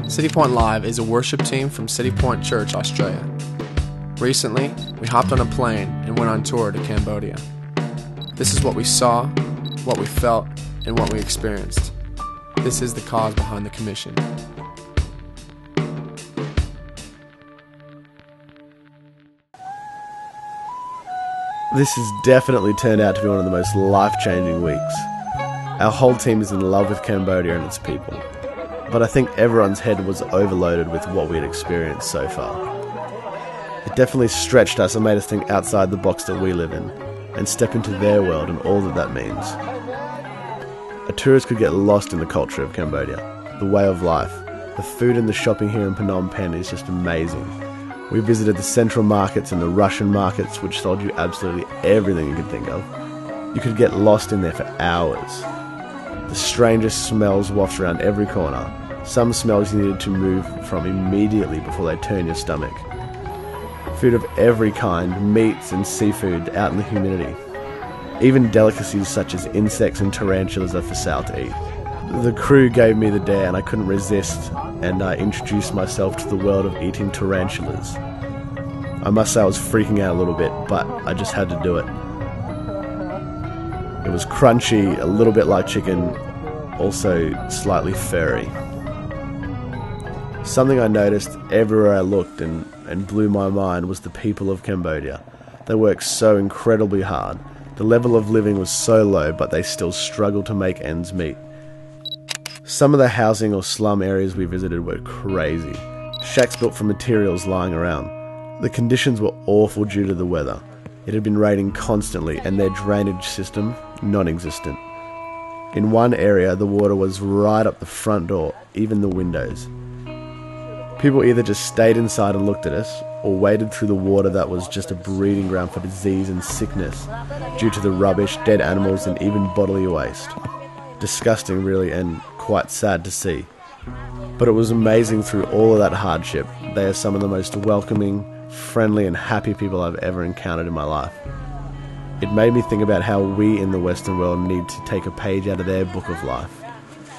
Citipointe Live is a worship team from Citipointe Church Australia. Recently, we hopped on a plane and went on tour to Cambodia. This is what we saw, what we felt, and what we experienced. This is the cause behind the commission. This has definitely turned out to be one of the most life-changing weeks. Our whole team is in love with Cambodia and its people, but I think everyone's head was overloaded with what we had experienced so far. It definitely stretched us and made us think outside the box that we live in, and step into their world and all that that means. A tourist could get lost in the culture of Cambodia, the way of life. The food and the shopping here in Phnom Penh is just amazing. We visited the central markets and the Russian markets, which sold you absolutely everything you could think of. You could get lost in there for hours. The strangest smells waft around every corner. Some smells you needed to move from immediately before they turn your stomach. Food of every kind, meats and seafood out in the humidity. Even delicacies such as insects and tarantulas are for sale to eat. The crew gave me the dare and I couldn't resist, and I introduced myself to the world of eating tarantulas. I must say I was freaking out a little bit, but I just had to do it. It was crunchy, a little bit like chicken, also slightly furry. Something I noticed everywhere I looked and blew my mind was the people of Cambodia. They work so incredibly hard. The level of living was so low, but they still struggled to make ends meet. Some of the housing or slum areas we visited were crazy. Shacks built from materials lying around. The conditions were awful due to the weather. It had been raining constantly and their drainage system non-existent. In one area the water was right up the front door, even the windows. People either just stayed inside and looked at us, or waded through the water that was just a breeding ground for disease and sickness due to the rubbish, dead animals and even bodily waste. Disgusting really, and quite sad to see. But it was amazing through all of that hardship. They are some of the most welcoming, friendly and happy people I've ever encountered in my life. It made me think about how we in the Western world need to take a page out of their book of life.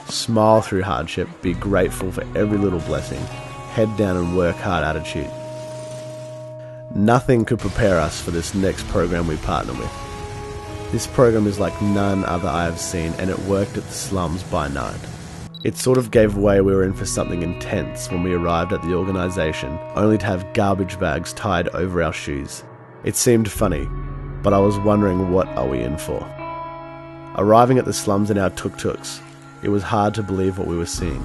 Smile through hardship, be grateful for every little blessing, head down and work hard attitude. Nothing could prepare us for this next program we partner with. This program is like none other I have seen, and it worked at the slums by night. It sort of gave away we were in for something intense when we arrived at the organisation, only to have garbage bags tied over our shoes. It seemed funny, but I was wondering what are we in for. Arriving at the slums in our tuk-tuks, it was hard to believe what we were seeing.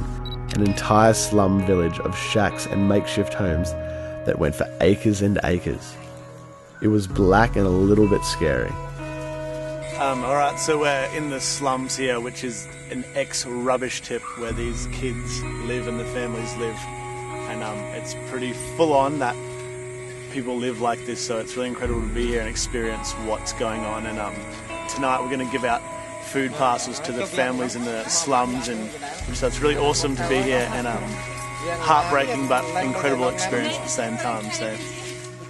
An entire slum village of shacks and makeshift homes that went for acres and acres. It was black and a little bit scary. Alright, so we're in the slums here, which is an ex-rubbish tip where these kids live and the families live. And it's pretty full on that people live like this, so it's really incredible to be here and experience what's going on. And tonight we're going to give out food parcels to the families in the slums, and so it's really awesome to be here, and heartbreaking but incredible experience at the same time. So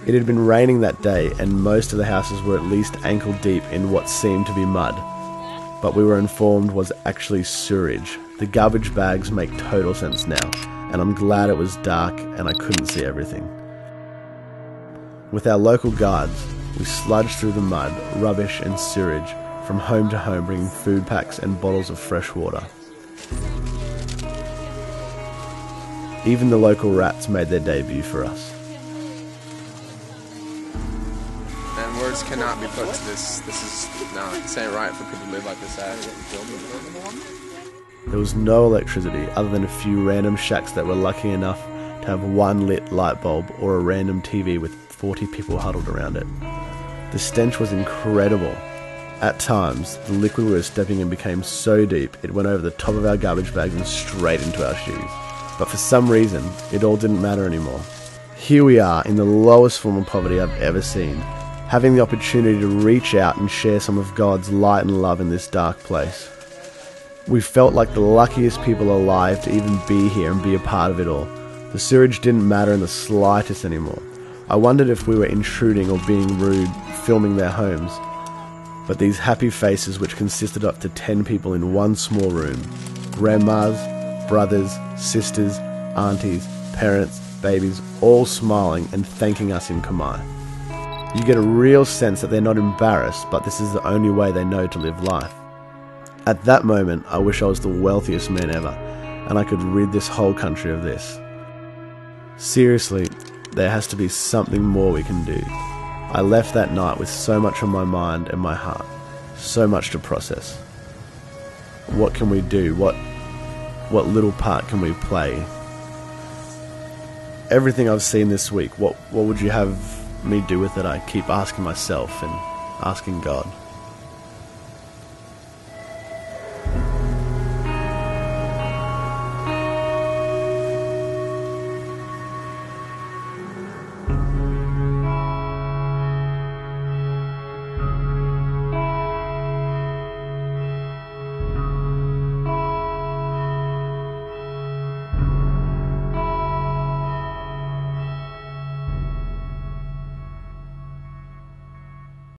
it had been raining that day and most of the houses were at least ankle deep in what seemed to be mud, but we were informed was actually sewage. The garbage bags make total sense now, and I'm glad it was dark and I couldn't see everything. With our local guards, we sludged through the mud, rubbish and sewage from home to home, bringing food packs and bottles of fresh water. Even the local rats made their debut for us. And words cannot be put to this. This ain't right for people to live like this. There was no electricity other than a few random shacks that were lucky enough to have one lit light bulb or a random TV with 40 people huddled around it. The stench was incredible. At times, the liquid we were stepping in became so deep it went over the top of our garbage bags and straight into our shoes. But for some reason, it all didn't matter anymore. Here we are in the lowest form of poverty I've ever seen, having the opportunity to reach out and share some of God's light and love in this dark place. We felt like the luckiest people alive to even be here and be a part of it all. The sewage didn't matter in the slightest anymore. I wondered if we were intruding or being rude, filming their homes. But these happy faces, which consisted of up to 10 people in one small room, grandmas, brothers, sisters, aunties, parents, babies, all smiling and thanking us in Khmer. You get a real sense that they're not embarrassed, but this is the only way they know to live life. At that moment, I wish I was the wealthiest man ever, and I could rid this whole country of this. Seriously, there has to be something more we can do. I left that night with so much on my mind and my heart, so much to process. What can we do? What little part can we play? Everything I've seen this week, what would you have me do with it? I keep asking myself and asking God.